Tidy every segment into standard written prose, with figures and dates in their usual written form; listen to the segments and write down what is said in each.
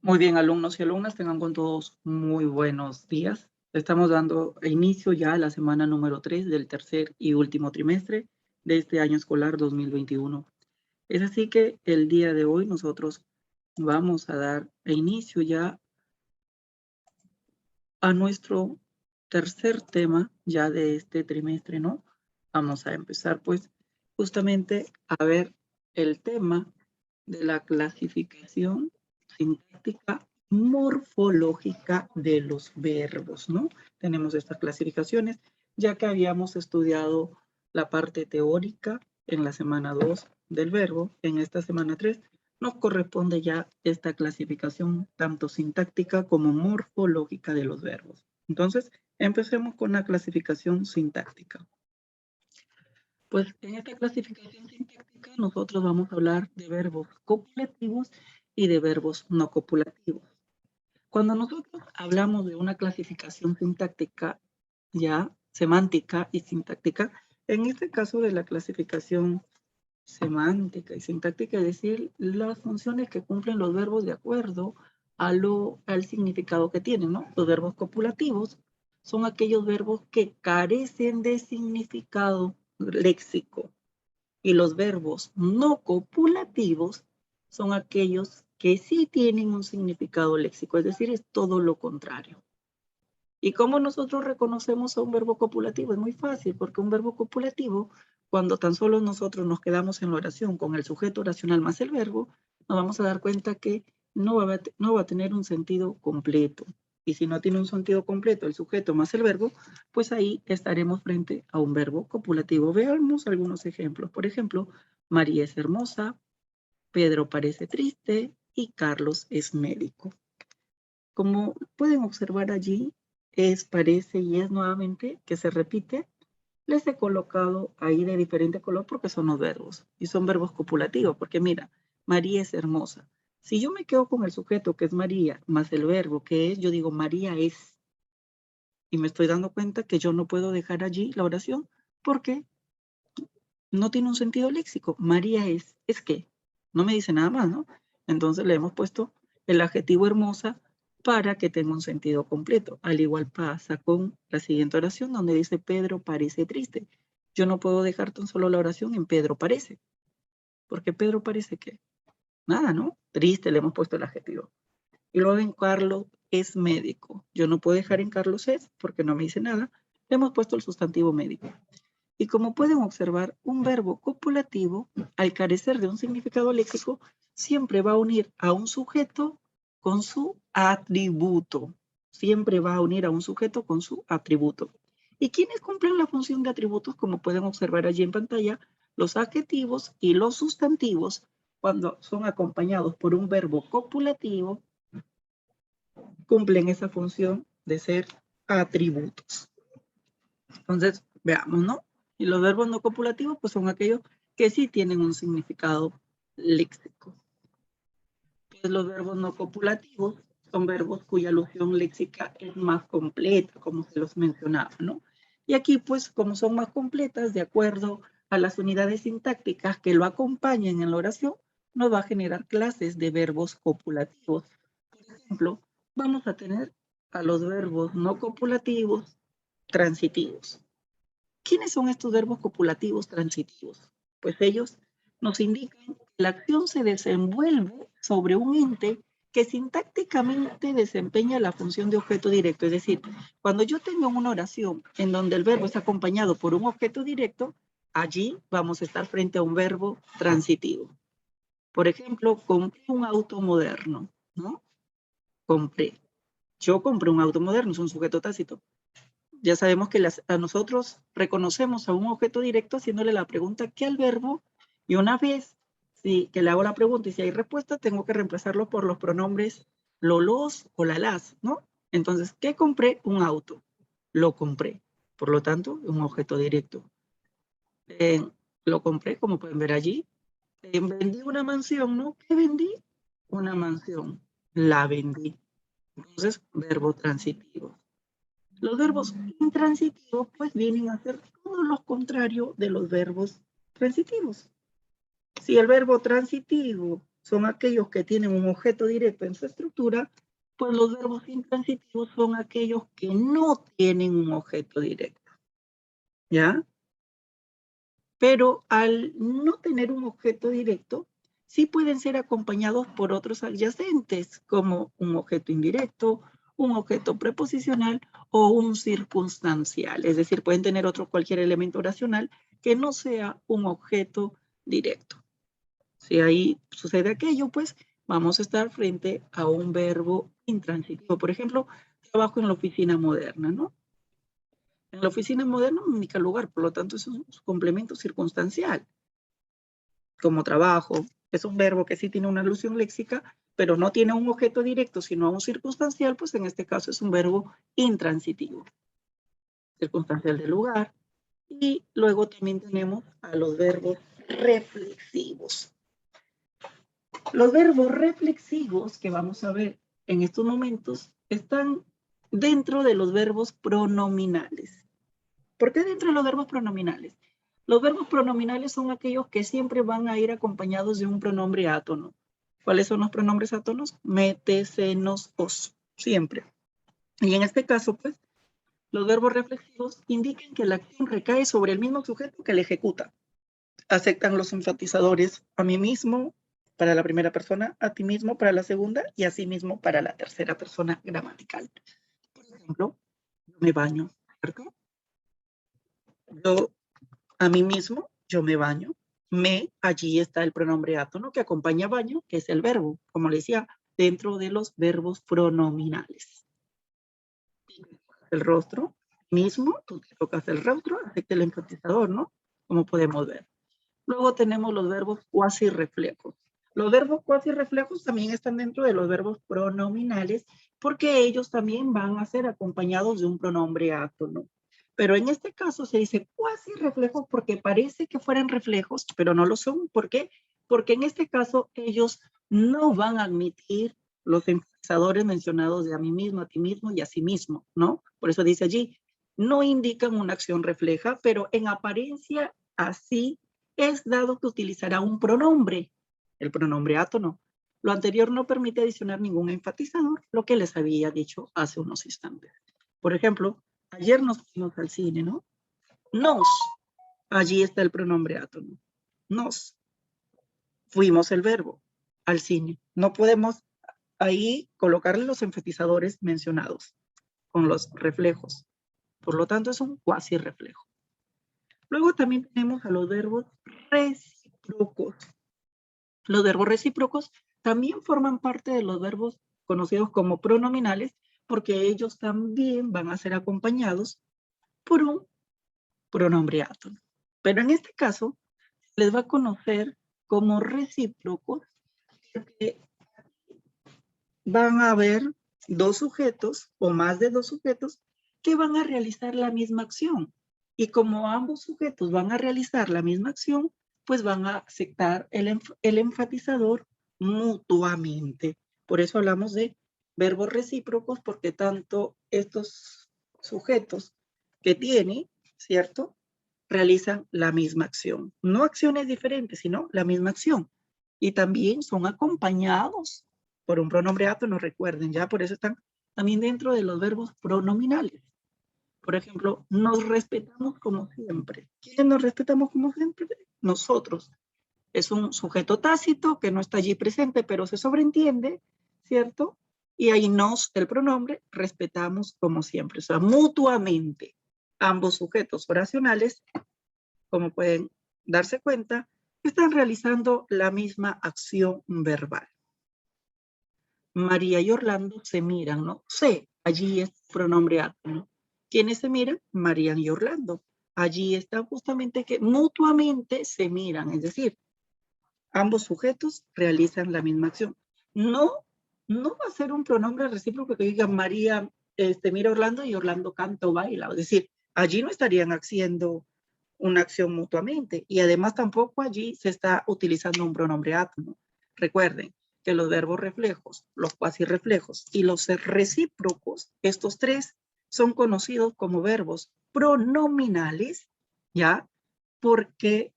Muy bien, alumnos y alumnas, tengan con todos muy buenos días. Estamos dando inicio ya a la semana número 3 del tercer y último trimestre de este año escolar 2021. Es así que el día de hoy nosotros vamos a dar inicio ya a nuestro tercer tema ya de este trimestre, ¿no? Vamos a empezar pues justamente a ver el tema de la clasificación sintáctica morfológica de los verbos, ¿no? Tenemos estas clasificaciones, ya que habíamos estudiado la parte teórica en la semana 2 del verbo, en esta semana 3 nos corresponde ya esta clasificación tanto sintáctica como morfológica de los verbos. Entonces, empecemos con la clasificación sintáctica. Pues en esta clasificación sintáctica nosotros vamos a hablar de verbos copulativos y de verbos no copulativos. Cuando nosotros hablamos de una clasificación sintáctica, ya semántica y sintáctica, en este caso de la clasificación semántica y sintáctica, es decir, las funciones que cumplen los verbos de acuerdo al significado que tienen, ¿no? Los verbos copulativos son aquellos verbos que carecen de significado léxico y los verbos no copulativos son aquellos que sí tienen un significado léxico, es decir, es todo lo contrario. ¿Y cómo nosotros reconocemos a un verbo copulativo? Es muy fácil, porque un verbo copulativo, cuando tan solo nosotros nos quedamos en la oración con el sujeto oracional más el verbo, nos vamos a dar cuenta que no va a tener un sentido completo. Y si no tiene un sentido completo el sujeto más el verbo, pues ahí estaremos frente a un verbo copulativo. Veamos algunos ejemplos. Por ejemplo, María es hermosa, Pedro parece triste y Carlos es médico. Como pueden observar allí, es, parece y es nuevamente que se repite. Les he colocado ahí de diferente color porque son los verbos. Y son verbos copulativos, porque mira, María es hermosa. Si yo me quedo con el sujeto que es María, más el verbo que es, yo digo María es. Y me estoy dando cuenta que yo no puedo dejar allí la oración porque no tiene un sentido léxico. María es que, no me dice nada más, ¿no? Entonces le hemos puesto el adjetivo hermosa para que tenga un sentido completo. Al igual pasa con la siguiente oración donde dice Pedro parece triste. Yo no puedo dejar tan solo la oración en Pedro parece, porque Pedro parece que nada, ¿no? Triste, le hemos puesto el adjetivo. Y luego en Carlos es médico. Yo no puedo dejar en Carlos es porque no me dice nada. Le hemos puesto el sustantivo médico. Y como pueden observar, un verbo copulativo, al carecer de un significado léxico, siempre va a unir a un sujeto con su atributo. Siempre va a unir a un sujeto con su atributo. ¿Y quiénes cumplen la función de atributos? Como pueden observar allí en pantalla, los adjetivos y los sustantivos, cuando son acompañados por un verbo copulativo, cumplen esa función de ser atributos. Entonces, veamos, ¿no? Y los verbos no copulativos, pues son aquellos que sí tienen un significado léxico. Pues los verbos no copulativos son verbos cuya alusión léxica es más completa, como se los mencionaba, ¿no? Y aquí, pues, como son más completas, de acuerdo a las unidades sintácticas que lo acompañen en la oración, nos va a generar clases de verbos copulativos. Por ejemplo, vamos a tener a los verbos no copulativos transitivos. ¿Quiénes son estos verbos copulativos transitivos? Pues ellos nos indican que la acción se desenvuelve sobre un ente que sintácticamente desempeña la función de objeto directo. Es decir, cuando yo tengo una oración en donde el verbo está acompañado por un objeto directo, allí vamos a estar frente a un verbo transitivo. Por ejemplo, compré un auto moderno, ¿no? Compré. Yo compré un auto moderno, es un sujeto tácito. Ya sabemos que a nosotros reconocemos a un objeto directo haciéndole la pregunta ¿qué al verbo? Y una vez que le hago la pregunta y si hay respuesta, tengo que reemplazarlo por los pronombres lo, los o la, las, ¿no? Entonces, ¿qué compré? Un auto. Lo compré. Por lo tanto, un objeto directo. Lo compré, como pueden ver allí. Vendí una mansión, ¿no? ¿Qué vendí? Una mansión. La vendí. Entonces, verbo transitivo. Los verbos intransitivos pues vienen a ser todo lo contrario de los verbos transitivos. Si el verbo transitivo son aquellos que tienen un objeto directo en su estructura, pues los verbos intransitivos son aquellos que no tienen un objeto directo, ¿ya? Pero al no tener un objeto directo, sí pueden ser acompañados por otros adyacentes, como un objeto indirecto, un objeto preposicional o un circunstancial. Es decir, pueden tener otro cualquier elemento oracional que no sea un objeto directo. Si ahí sucede aquello, pues vamos a estar frente a un verbo intransitivo. Por ejemplo, trabajo en la oficina moderna, ¿no? En la oficina moderna no indica lugar, por lo tanto es un complemento circunstancial. Como trabajo, es un verbo que sí tiene una alusión léxica, pero no tiene un objeto directo, sino un circunstancial, pues en este caso es un verbo intransitivo. Circunstancial de lugar. Y luego también tenemos a los verbos reflexivos. Los verbos reflexivos que vamos a ver en estos momentos están dentro de los verbos pronominales. ¿Por qué dentro de los verbos pronominales? Los verbos pronominales son aquellos que siempre van a ir acompañados de un pronombre átono. ¿Cuáles son los pronombres átonos? Me, te, se, nos, os, siempre. Y en este caso, pues, los verbos reflexivos indican que la acción recae sobre el mismo sujeto que la ejecuta. Aceptan los enfatizadores a mí mismo para la primera persona, a ti mismo para la segunda y a sí mismo para la tercera persona gramatical. Por ejemplo, yo me baño, ¿cierto? Yo a mí mismo, yo me baño. Me, allí está el pronombre átono que acompaña baño, que es el verbo, como le decía, dentro de los verbos pronominales. El rostro mismo, tú te tocas el rostro, afecta el enfatizador, ¿no? Como podemos ver. Luego tenemos los verbos cuasi reflejos. Los verbos cuasi reflejos también están dentro de los verbos pronominales porque ellos también van a ser acompañados de un pronombre átono. Pero en este caso se dice cuasi reflejos porque parece que fueran reflejos, pero no lo son. ¿Por qué? Porque en este caso ellos no van a admitir los enfatizadores mencionados de a mí mismo, a ti mismo y a sí mismo, ¿no? Por eso dice allí, no indican una acción refleja, pero en apariencia así es dado que utilizará un pronombre, el pronombre átono. Lo anterior no permite adicionar ningún enfatizador, lo que les había dicho hace unos instantes. Por ejemplo, ayer nos fuimos al cine, ¿no? Nos, allí está el pronombre átono. Nos, fuimos el verbo al cine. No podemos ahí colocarle los enfatizadores mencionados con los reflejos. Por lo tanto, es un cuasi reflejo. Luego también tenemos a los verbos recíprocos. Los verbos recíprocos también forman parte de los verbos conocidos como pronominales porque ellos también van a ser acompañados por un pronombre átono. Pero en este caso, les va a conocer como recíprocos porque van a haber dos sujetos o más de dos sujetos que van a realizar la misma acción. Y como ambos sujetos van a realizar la misma acción, pues van a aceptar el enfatizador mutuamente. Por eso hablamos de verbos recíprocos, porque tanto estos sujetos que tiene, ¿cierto? Realizan la misma acción. No acciones diferentes, sino la misma acción. Y también son acompañados por un pronombre átono, recuerden, ya por eso están también dentro de los verbos pronominales. Por ejemplo, nos respetamos como siempre. ¿Quiénes nos respetamos como siempre? Nosotros. Es un sujeto tácito que no está allí presente, pero se sobreentiende, ¿cierto? Y ahí nos, el pronombre, respetamos como siempre. O sea, mutuamente, ambos sujetos oracionales, como pueden darse cuenta, están realizando la misma acción verbal. María y Orlando se miran, ¿no? Se, allí es pronombre átono. ¿Quiénes se miran? María y Orlando. Allí está justamente que mutuamente se miran, es decir, ambos sujetos realizan la misma acción. No, no va a ser un pronombre recíproco que diga María mira a Orlando y Orlando canta o baila. Es decir, allí no estarían haciendo una acción mutuamente y además tampoco allí se está utilizando un pronombre átono. Recuerden que los verbos reflejos, los cuasi reflejos y los recíprocos, estos tres son conocidos como verbos pronominales, ¿ya? Porque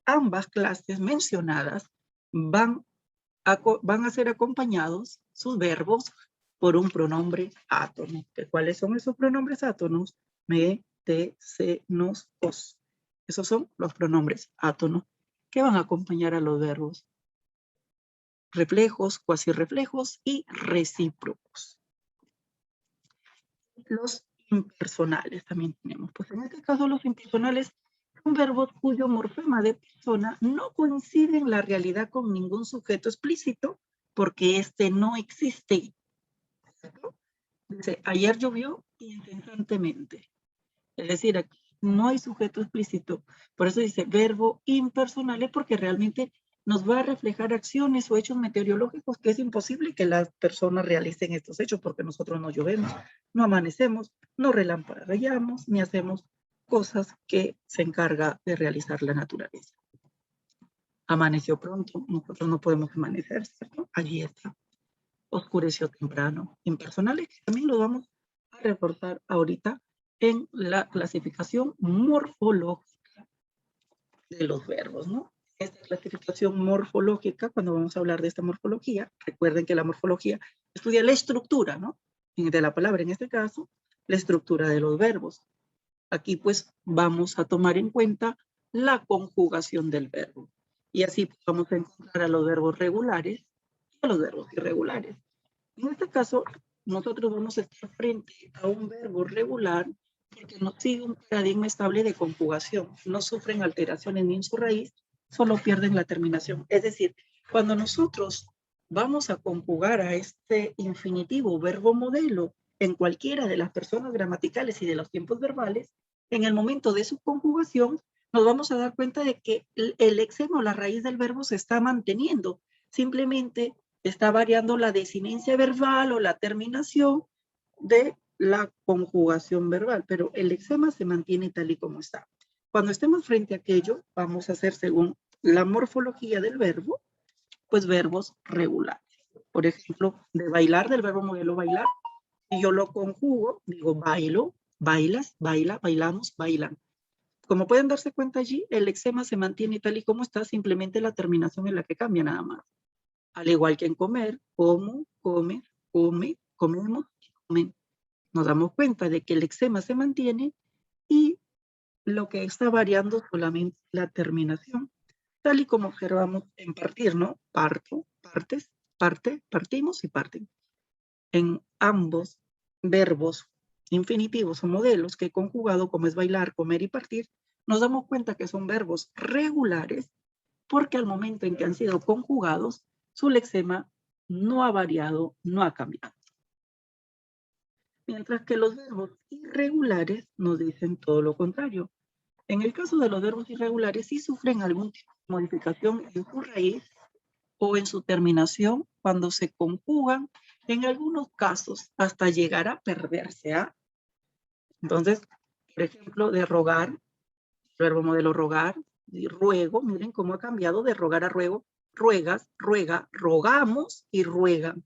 ambas clases mencionadas van van a ser acompañados sus verbos por un pronombre átono. ¿Cuáles son esos pronombres átonos? Me, te, se, nos, os. Esos son los pronombres átonos que van a acompañar a los verbos. Reflejos, cuasirreflejos y recíprocos. Los impersonales también tenemos. Pues en este caso los impersonales son verbos cuyo morfema de persona no coincide en la realidad con ningún sujeto explícito porque este no existe. Dice, ayer llovió incessantemente. Es decir, aquí no hay sujeto explícito. Por eso dice verbo impersonales porque realmente nos va a reflejar acciones o hechos meteorológicos que es imposible que las personas realicen estos hechos porque nosotros no llovemos, no amanecemos, no relampagueamos, ni hacemos cosas que se encarga de realizar la naturaleza. Amaneció pronto, nosotros no podemos amanecer, ¿cierto? Allí está. Oscureció temprano. Impersonales que también lo vamos a reportar ahorita en la clasificación morfológica de los verbos, ¿no? Esta clasificación morfológica, cuando vamos a hablar de esta morfología, recuerden que la morfología estudia la estructura, ¿no? De la palabra, en este caso, la estructura de los verbos. Aquí, pues, vamos a tomar en cuenta la conjugación del verbo. Y así vamos a encontrar a los verbos regulares y a los verbos irregulares. En este caso, nosotros vamos a estar frente a un verbo regular porque nos sigue un paradigma estable de conjugación. No sufren alteraciones ni en su raíz, solo pierden la terminación. Es decir, cuando nosotros vamos a conjugar a este infinitivo verbo modelo en cualquiera de las personas gramaticales y de los tiempos verbales, en el momento de su conjugación, nos vamos a dar cuenta de que el extremo, la raíz del verbo se está manteniendo. Simplemente está variando la desinencia verbal o la terminación de la conjugación verbal, pero el lexema se mantiene tal y como está. Cuando estemos frente a aquello, vamos a hacer según la morfología del verbo, pues verbos regulares. Por ejemplo, de bailar, del verbo modelo bailar, y yo lo conjugo, digo bailo, bailas, baila, bailamos, bailan. Como pueden darse cuenta allí, el lexema se mantiene tal y como está, simplemente la terminación es la que cambia nada más. Al igual que en comer, como, come, come, comemos, comen. Nos damos cuenta de que el lexema se mantiene y lo que está variando solamente la terminación, tal y como observamos en partir, ¿no? Parto, partes, parte, partimos y parten. En ambos verbos infinitivos o modelos que he conjugado, como es bailar, comer y partir, nos damos cuenta que son verbos regulares porque al momento en que han sido conjugados, su lexema no ha variado, no ha cambiado. Mientras que los verbos irregulares nos dicen todo lo contrario. En el caso de los verbos irregulares, sí sufren algún tipo de modificación en su raíz o en su terminación cuando se conjugan, en algunos casos hasta llegar a perderse. Entonces, por ejemplo, de rogar, el verbo modelo rogar, y ruego, miren cómo ha cambiado de rogar a ruego, ruegas, ruega, rogamos y ruegan.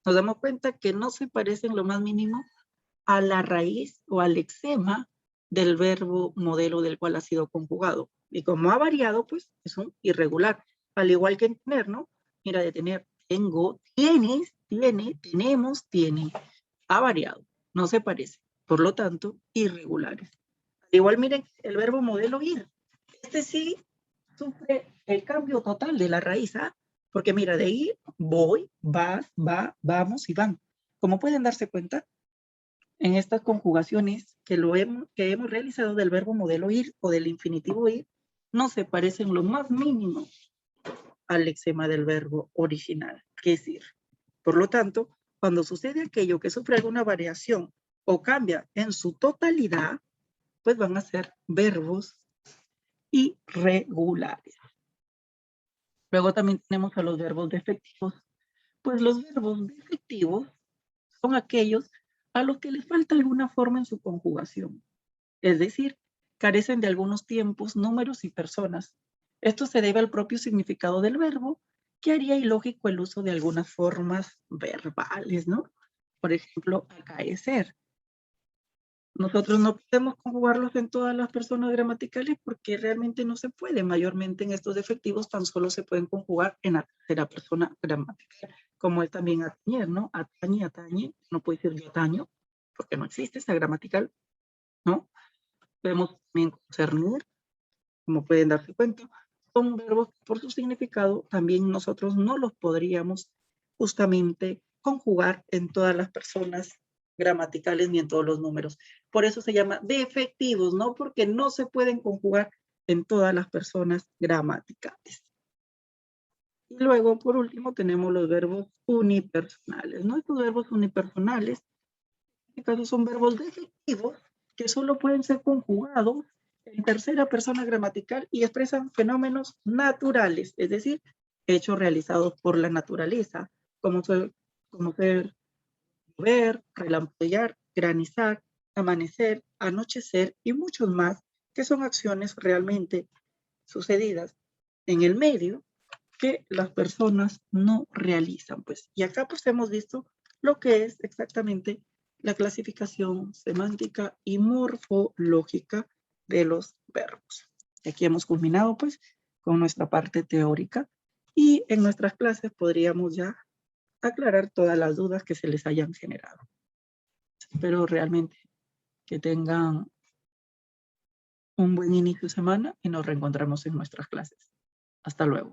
Nos damos cuenta que no se parecen lo más mínimo a la raíz o al lexema del verbo modelo del cual ha sido conjugado. Y como ha variado, pues es un irregular. Al igual que en tener, ¿no? Mira, de tener, tengo, tienes, tiene, tenemos, tienen. Ha variado, no se parece. Por lo tanto, irregulares. Al igual, miren, el verbo modelo ir. Este sí sufre el cambio total de la raíz, porque mira, de ir, voy, vas, va, vamos y van. Como pueden darse cuenta, en estas conjugaciones que hemos realizado del verbo modelo ir o del infinitivo ir, no se parecen lo más mínimo al lexema del verbo original, que es ir. Por lo tanto, cuando sucede aquello que sufre alguna variación o cambia en su totalidad, pues van a ser verbos irregulares. Luego también tenemos a los verbos defectivos. Pues los verbos defectivos son aquellos a los que les falta alguna forma en su conjugación. Es decir, carecen de algunos tiempos, números y personas. Esto se debe al propio significado del verbo, que haría ilógico el uso de algunas formas verbales, ¿no? Por ejemplo, acaecer. Nosotros no podemos conjugarlos en todas las personas gramaticales porque realmente no se puede. Mayormente en estos efectivos tan solo se pueden conjugar en la tercera persona gramatical, como es también atañer, ¿no? Atañe, atañe, no puede decir yo ataño, porque no existe esa gramatical, ¿no? Podemos también concernir, como pueden darse cuenta, son verbos que por su significado también nosotros no los podríamos justamente conjugar en todas las personas gramaticales ni en todos los números. Por eso se llama defectivos, ¿no? Porque no se pueden conjugar en todas las personas gramaticales. Y luego, por último, tenemos los verbos unipersonales, ¿no? Estos verbos unipersonales, en este caso, son verbos defectivos que solo pueden ser conjugados en tercera persona gramatical y expresan fenómenos naturales, es decir, hechos realizados por la naturaleza, como ser llover, relampaguear, granizar, amanecer, anochecer y muchos más, que son acciones realmente sucedidas en el medio que las personas no realizan, pues. Y acá pues hemos visto lo que es exactamente la clasificación semántica y morfológica de los verbos. Aquí hemos culminado pues con nuestra parte teórica y en nuestras clases podríamos ya aclarar todas las dudas que se les hayan generado. Espero realmente que tengan un buen inicio de semana y nos reencontramos en nuestras clases. Hasta luego.